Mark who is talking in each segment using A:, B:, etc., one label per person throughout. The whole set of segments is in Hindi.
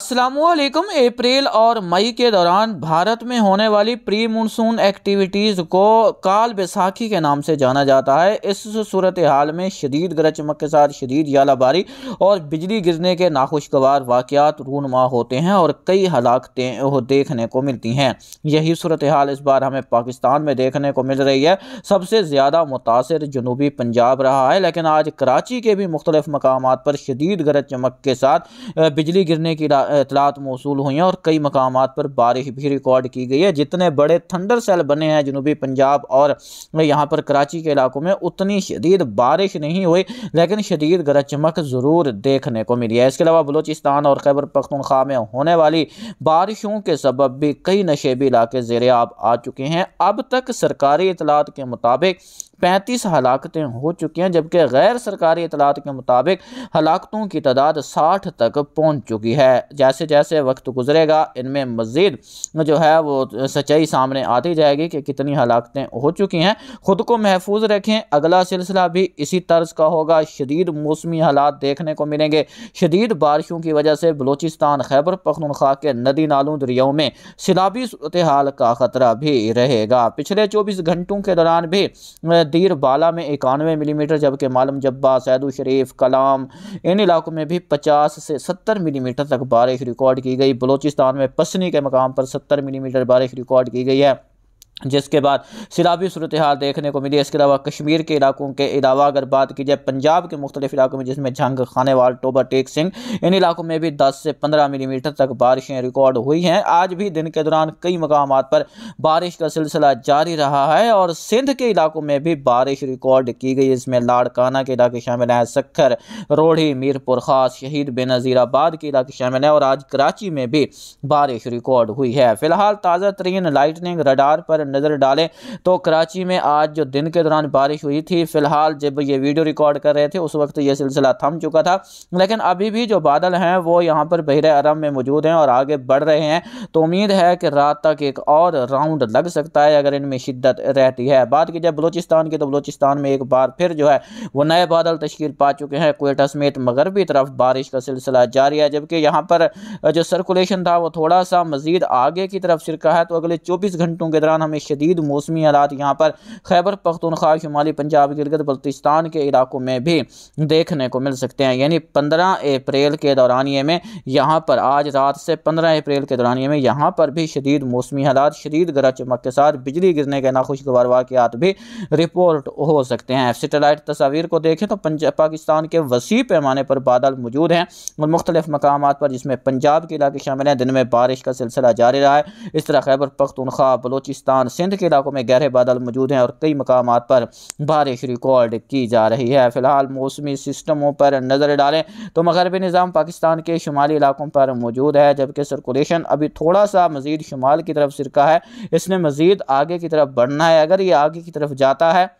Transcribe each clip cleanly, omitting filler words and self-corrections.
A: अस्सलामुअलैकुम। अप्रैल और मई के दौरान भारत में होने वाली प्री मानसून एक्टिविटीज़ को काल बैसाखी के नाम से जाना जाता है। इस सूरत हाल में शदीद गरज चमक के साथ शदीद यालाबारी और बिजली गिरने के नाखुशगवार वाक़यात रूनुमा होते हैं और कई हलाकतें देखने को मिलती हैं। यही सूरत हाल इस बार हमें पाकिस्तान में देखने को मिल रही है। सबसे ज़्यादा मुतासिर जनूबी पंजाब रहा है, लेकिन आज कराची के भी मुख्तलिफ मकामात पर शदीद गरज चमक के साथ बिजली गिरने की इतलात मौसूल हुई हैं और कई मकामात पर बारिश भी रिकॉर्ड की गई है। जितने बड़े थंडर सेल बने हैं जनूबी पंजाब और यहाँ पर कराची के इलाकों में, उतनी शदीद बारिश नहीं हुई, लेकिन शदीद गरज चमक ज़रूर देखने को मिली है। इसके अलावा बलूचिस्तान और खैबर पख्तूनख्वा में होने वाली बारिशों के सबब भी कई नशेबी इलाके ज़ेरे आब आ चुके हैं। अब तक सरकारी इतलात के मुताबिक 35 हलाकतें हो चुकी हैं, जबकि गैर सरकारी इतलात के मुताबिक हलाकतों की तादाद 60 तक पहुंच चुकी है। जैसे जैसे वक्त गुजरेगा इनमें मज़ीद जो है वो सच्चाई सामने आती जाएगी कि कितनी हलाकतें हो चुकी हैं। ख़ुद को महफूज रखें, अगला सिलसिला भी इसी तर्ज का होगा। शदीद मौसमी हालात देखने को मिलेंगे। शदीद बारिशों की वजह से बलूचिस्तान खैबर पख्तूनख्वा के नदी नालों दरियाओं में सैलाबी सूरत हाल का ख़तरा भी रहेगा। पिछले 24 घंटों के दौरान भी दीर बाला में 91 मिलीमीटर, जबकि मालम जब्बा, सैदू शरीफ, कलाम, इन इलाकों में भी 50 से 70 मिलीमीटर तक बारिश रिकॉर्ड की गई। बलूचिस्तान में पसनी के मकाम पर 70 मिलीमीटर बारिश रिकॉर्ड की गई है, जिसके बाद सैलाबी सूरत हाल देखने को मिली। इसके अलावा कश्मीर के इलाकों के अलावा अगर बात की जाए पंजाब के मुख्तलिफ इलाकों में, जिसमें झंग, खानेवाल, टोबा टेक सिंह, इन इलाकों में भी 10 से 15 मिलीमीटर तक बारिशें रिकॉर्ड हुई हैं। आज भी दिन के दौरान कई मकामात पर बारिश का सिलसिला जारी रहा है और सिंध के इलाकों में भी बारिश रिकॉर्ड की गई। इसमें लाड़काना के इलाके शामिल हैं, सक्खर, रोढ़ी, मीरपुर खास, शहीद बेनज़ीराबाद के इलाके शामिल हैं और आज कराची में भी बारिश रिकॉर्ड हुई है। फिलहाल ताज़ा तरीन लाइटनिंग रडार पर नज़र डालें तो कराची में आज जो दिन के दौरान बारिश हुई थी, फिलहाल जब ये वीडियो रिकॉर्ड कर रहे थे उस वक्त ये सिलसिला थम चुका था, लेकिन अभी भी जो बादल हैं वो यहाँ पर बहरे अरब में मौजूद हैं और आगे बढ़ रहे हैं। तो उम्मीद है कि रात तक एक और राउंड लग सकता है अगर इनमें शिद्दत रहती है। बात की जाए बलूचिस्तान की, तो बलूचिस्तान में एक बार फिर जो है वो नए बादल तश्कील पा चुके हैं। क्वेटा समेत मगरबी तरफ बारिश का सिलसिला जारी है, जबकि यहाँ पर जो सर्कुलेशन था वो थोड़ा सा मजीद आगे की तरफ सिरका है। तो अगले 24 घंटों के दौरान हमें शदीद मौसमी हालात यहाँ पर खैबर पख्तूनख्वा, शुमाली पंजाब, गिलगित बल्तिस्तान के इलाकों में भी देखने को मिल सकते हैं। यानी 15 अप्रैल के दौरानिए में यहाँ पर, आज रात से 15 अप्रैल के दौरानिए में यहाँ पर भी शदीद मौसमी हालात, शदीद गरज चमक के साथ बिजली गिरने के नाखुशगवार वाक़यात भी रिपोर्ट हो सकते हैं। सैटेलाइट तस्वीर को देखें तो पाकिस्तान के वसी पैमाने पर बादल मौजूद हैं और मुख्तलिफ मकामात पर, जिसमें पंजाब के इलाके शामिल हैं, दिन में बारिश का सिलसिला जारी रहा है। इस तरह खैबर पख्तूनख्वा, बलूचिस्तान, सिंध के इलाकों में गहरे बादल मौजूद हैं और कई मकामात पर बारिश रिकॉर्ड की जा रही है। फिलहाल मौसमी सिस्टमों पर नज़र डालें तो मगरबी निज़ाम पाकिस्तान के शुमाली इलाकों पर मौजूद है, जबकि सर्कुलेशन अभी थोड़ा सा मज़ीद शुमाल की तरफ सिरका है। इसने मज़ीद आगे की तरफ बढ़ना है। अगर ये आगे की तरफ जाता है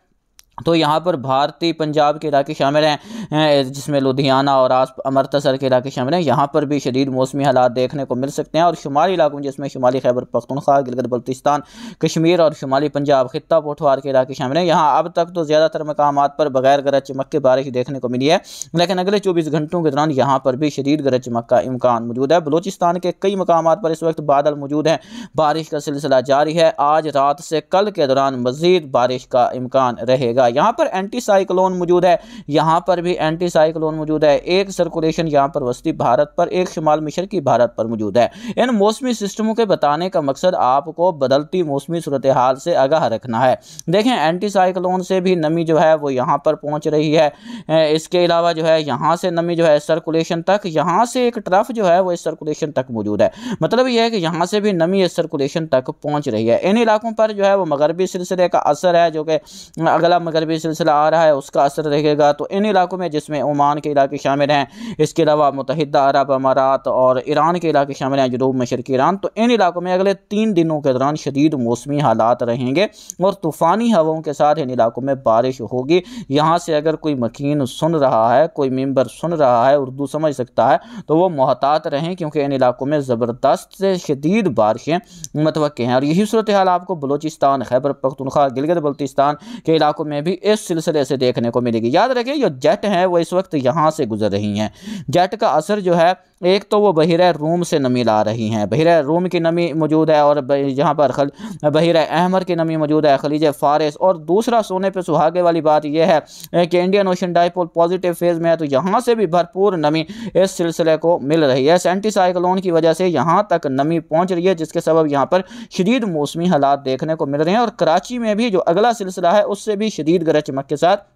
A: तो यहाँ पर भारतीय पंजाब के इलाके शामिल हैं, जिसमें लुधियाना और अमृतसर के इलाके शामिल हैं। यहाँ पर भी शदीद मौसमी हालात देखने को मिल सकते हैं और शुमाली इलाकों, जिसमें शुमाली खैबर पख्तूनख्वा, गिलगित बल्तिस्तान, कश्मीर और शुमाली पंजाब, खित्ता पोठवार के इलाके शामिल हैं। यहाँ अब तक तो ज़्यादातर मकामात पर बगैर गरज चमक के बारिश देखने को मिली है, लेकिन अगले 24 घंटों के दौरान यहाँ पर भी शदीद गरज चमक का इम्कान मौजूद है। बलूचिस्तान के कई मकामात पर इस वक्त बादल मौजूद हैं, बारिश का सिलसिला जारी है। आज रात से कल के दौरान मज़ीद बारिश का इम्कान रहेगा। यहाँ पर एंटी साइक्लोन मौजूद है, यहाँ पर भी एंटी साइक्लोन मौजूद है। एक सर्कुलेशन यहाँ पर वस्ती भारत पर, एक शुमाल मशरकी भारत पर मौजूद है। इन मौसमी सिस्टमों के बताने का मकसद आपको बदलती मौसमी सूरत हाल से आगाह रखना है। देखें, एंटी साइक्लोन से भी नमी जो है वो यहाँ पर पहुँच रही है। इसके अलावा जो है यहाँ से नमी जो है सर्कुलेशन तक, यहाँ से एक ट्रफ जो है वो इस सर्कुलेशन तक मौजूद है। मतलब यह है कि यहाँ से भी नमी इस सर्कुलेशन तक पहुँच रही है। इन इलाकों पर जो है वो मगरबी सिलसिले का असर है, जो कि अगला मगरबी सिलसिला आ रहा है उसका असर रहेगा। तो इन इलाकों में, जिसमें ओमान के इलाके शामिल हैं, इसके अलावा मुत्तहिदा अरब अमारात और ईरान के इलाके शामिल हैं, जनूब मशरकी ईरान, तो इन इलाकों में अगले 3 दिनों के दौरान शदीद मौसमी हालात रहेंगे और तूफ़ानी हवाओं के साथ इन इलाकों में बारिश होगी। यहाँ से अगर कोई मकीन सुन रहा है, कोई मेंबर सुन रहा है, उर्दू समझ सकता है, तो वो मोहतात रहें, क्योंकि इन इलाकों में ज़बरदस्त से शदीद बारिशें मतवक्के हैं। और यही सूरत हाल आपको बलूचिस्तान, खैबर पख्तूनख्वा, गिलगित बल्तिस्तान के इलाकों में भी इस सिलसिले से देखने को मिलेगी। याद रखें जो जेट हैं वो इस वक्त यहाँ से गुजर रही हैं। जेट का असर जो है, एक तो वो बहिरा रूम से नमी ला रही हैं, बहिरा रूम की नमी मौजूद है और यहाँ पर बहिरा अहमर की नमी मौजूद है, खलीज फारिस। और दूसरा सोने पे सुहागे वाली बात यह है कि Indian ocean dipole positive phase में है, तो यहाँ से भी भरपूर नमी इस सिलसिले को मिल रही है। एंटी साइक्लोन की वजह से यहाँ तक नमी पहुँच रही है, जिसके सबब यहाँ पर शदीद मौसमी हालात देखने को मिल रहे हैं। और कराची में भी जो अगला सिलसिला है उससे भी शदीद गरज चमक के साथ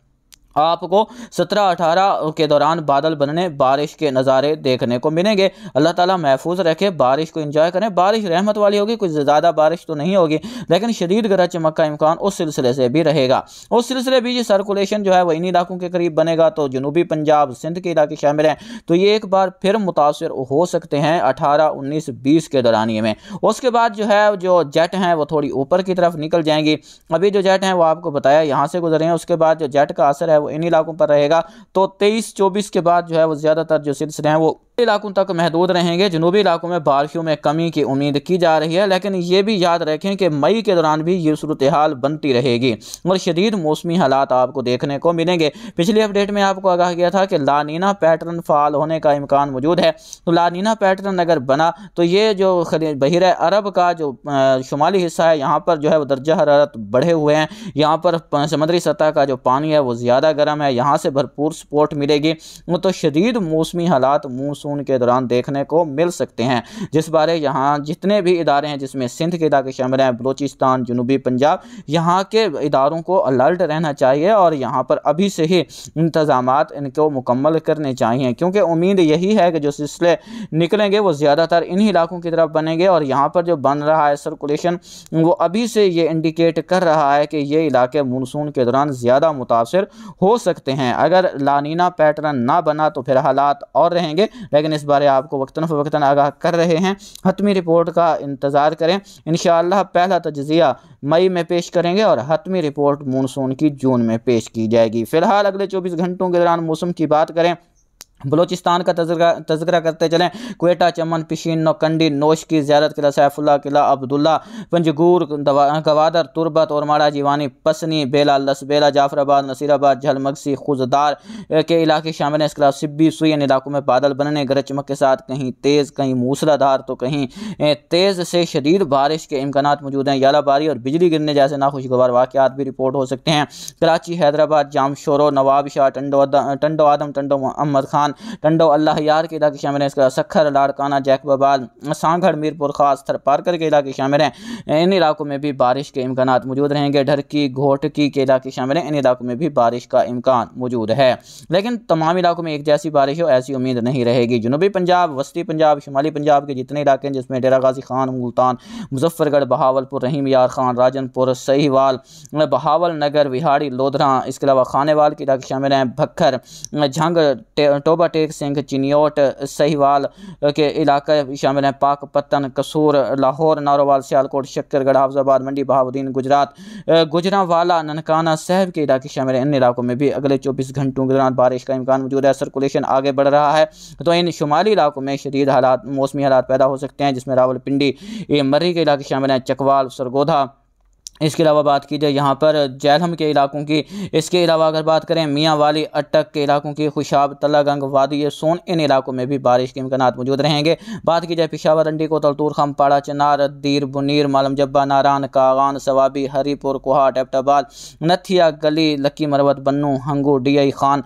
A: आपको 17-18 के दौरान बादल बनने, बारिश के नज़ारे देखने को मिलेंगे। अल्लाह ताला महफूज रखे, बारिश को एंजॉय करें। बारिश रहमत वाली होगी, कुछ ज़्यादा बारिश तो नहीं होगी, लेकिन शदीद गरज चमक का इम्कान उस सिलसिले से भी रहेगा। उस सिलसिले भी ये सर्कुलेशन जो है वह इन इलाकों के करीब बनेगा, तो जनूबी पंजाब, सिंध के इलाके शामिल हैं, तो ये एक बार फिर मुतासर हो सकते हैं 18, 19, 20 के दौरानिए में। उसके बाद जो है जो जेट हैं वो थोड़ी ऊपर की तरफ निकल जाएंगी। अभी जो जेट हैं वो आपको बताया यहाँ से गुजरे हैं, उसके बाद जो जेट का असर है वो इन इलाकों पर रहेगा। तो 23-24 के बाद जो है वो ज्यादातर जो सिलसिले हैं वो इलाकों तक महदूद रहेंगे। जनूबी इलाकों में बारिशों में कमी की उम्मीद की जा रही है, लेकिन ये भी याद रखें कि मई के दौरान भी ये सूरत हाल बनती रहेगी और शदीद मौसमी हालात आपको देखने को मिलेंगे। पिछली अपडेट में आपको आगाह किया था कि लानीना पैटर्न फाल होने का इम्कान मौजूद है। तो लानीना पैटर्न अगर बना तो ये जो बहिरा अरब का जो शुमाली हिस्सा है, यहाँ पर जो है वो दर्जा हरारत बढ़े हुए हैं, यहाँ पर समुद्री सतह का जो पानी है वो ज़्यादा गर्म है, यहाँ से भरपूर सपोर्ट मिलेगी, तो शदीद मौसमी हालात मानसून के दौरान देखने को मिल सकते हैं। जिस बारे यहाँ जितने भी इदारे हैं, जिसमें सिंध के इलाके शामिल हैं, बलोचिस्तान, जनूबी पंजाब, यहाँ के इदारों को अलर्ट रहना चाहिए और यहाँ पर अभी से ही इंतजामात इनको मुकम्मल करने चाहिए, क्योंकि उम्मीद यही है कि जो सिलसिले निकलेंगे वो ज़्यादातर इन इलाकों की तरफ बनेंगे। और यहाँ पर जो बन रहा है सर्कुलेशन वो अभी से ये इंडिकेट कर रहा है कि ये इलाके मानसून के दौरान ज़्यादा मुतासर हो सकते हैं। अगर लानीना पैटर्न ना बना तो फिर हालात और रहेंगे, लेकिन इस बारे आपको वक्तन फ़वक्तन आगाह कर रहे हैं। हतमी रिपोर्ट का इंतज़ार करें, इंशाअल्लाह पहला तज्ज़िया मई में पेश करेंगे और हतमी रिपोर्ट मानसून की जून में पेश की जाएगी। फ़िलहाल अगले 24 घंटों के दौरान मौसम की बात करें, बलोचिस्तान का तज़किरा करते चलें। क्वेटा, चमन, पिशीन, नौकंडी, नोश की ज़ियारत किला, सैफुल्ला किला, अब्दुल्ला, पंजगूर, गवादर, तुरबत और माड़ा जीवानी, पसनी, बेला, लसबेला, जाफराबाद, नसीराबाद, झलमगसी, खुजदार के इलाके शामिल हैं। इसके अलावा सिब्बी, सुई इन इलाकों में बादल बनने, गरज चमक के साथ कहीं तेज़, कहीं मूसलाधार, तो कहीं तेज़ से शदीद बारिश के इम्कानात मौजूद हैं। यालाबारी और बिजली गिरने जैसे नाखुशगवार वाक़यात भी रिपोर्ट हो सकते हैं। कराची, हैदराबाद, जामशोरो, नवाबशाह, टंडो आदम, टंडो अहमद खान, टंडो अल्लाह यार के इलाके शामिल हैं। इसका सखर, लाड़काना, जैकबाबाद, सांगड़, मीरपुर खास, थरपारकर के इलाके शामिल हैं। इन इलाकों में भी बारिश के इम्कानात मौजूद रहेंगे। ढरकी, घोटकी के इलाके शामिल हैं। इन इलाकों में भी बारिश का इम्कान मौजूद है, लेकिन तमाम इलाकों में एक जैसी बारिश हो ऐसी उम्मीद नहीं रहेगी। जनूबी पंजाब, वस्ती पंजाब, शुमाली पंजाब के जितने इलाके हैं, जिसमें डेरा गाजी खान, मुल्तान, मुजफ्फरगढ़, बहावलपुर, रहीम यार खान, राजनपुर, सहीवाल, बहावल नगर, विहाड़ी, लोधरा, इसके अलावा खानेवाल के इलाके शामिल हैं। भक्खर, झंग, टोबा टेक सिंह, चिनियोट, सहीवाल के इलाके शामिल हैं। पाक पत्तन, कसूर, लाहौर, नारोवाल, सियालकोट, शक्करगढ़, हाफजाबाद, मंडी, बहाउद्दीन, गुजरात, गुजरांवाला, ननकाना, सहब के इलाके शामिल हैं। इन इलाकों में भी अगले 24 घंटों के दौरान बारिश का इम्कान मौजूद है। सर्कुलेशन आगे बढ़ रहा है, तो इन शुमाली इलाकों में शदीद हालात, मौसमी हालात पैदा हो सकते हैं, जिसमें रावलपिंडी, मर्री के इलाके शामिल हैं, चकवाल, सरगोधा। इसके अलावा बात की जाए यहाँ पर जैलम के इलाकों की, इसके अलावा अगर बात करें मियाँ वाली, अटक के इलाकों की, खुशाब, तलागंग, वादी सोन, इन इलाकों में भी बारिश के इम्कानात मौजूद रहेंगे। बात की जाए पेशावर, अंडी को, तलतूर, खम, पाड़ा, चनार, दीर, बुनीर, मालम जब्बा, नारान, कागान, सवाबी, हरीपुर, कोहाट, एबटाबाद, नथिया, गली, लक्की मरवत, बन्नू, हंगू, DI खान,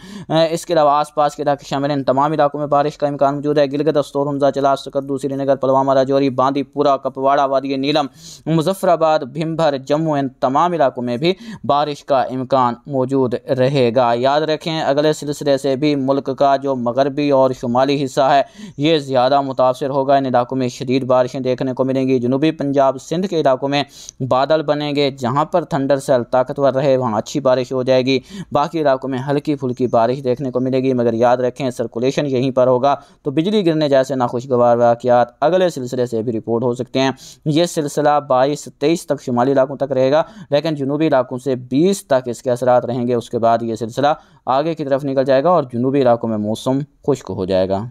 A: इसके अलावा आस पास के इलाके शामिल हैं। इन तमाम इलाकों में बारिश का इम्कान मौजूद है। गिलगित, दस्तूर, हमजा, चलास, सकद्दू, श्रीनगर, पुलवामा, राजौरी, बांदीपुरा, कपवाड़ा, वादी नीलम, मुजफ्फराबाद, भिम्भर, जम्मू, इन तमाम इलाकों में भी बारिश का इम्कान मौजूद रहेगा। याद रखें अगले सिलसिले से भी मुल्क का जो मगरबी और शुमाली हिस्सा है ये ज़्यादा मुतासर होगा। इन इलाकों में शदीद बारिशें देखने को मिलेंगी। जनूबी पंजाब, सिंध के इलाकों में बादल बनेंगे, जहाँ पर थंडर सेल ताकतवर रहे वहाँ अच्छी बारिश हो जाएगी। बाकी इलाकों में हल्की फुल्की बारिश देखने को मिलेगी, मगर याद रखें सर्कुलेशन यहीं पर होगा, तो बिजली गिरने जैसे नाखुशगवार वाक़यात अगले सिलसिले से भी रिपोर्ट हो सकते हैं। ये सिलसिला 22-23 तक शुमाली इलाकों तक रहेगा, लेकिन जनूबी इलाकों से 20 तक इसके असरात रहेंगे। उसके बाद ये सिलसिला आगे की तरफ निकल जाएगा और जनूबी इलाकों में मौसम खुश्क हो जाएगा।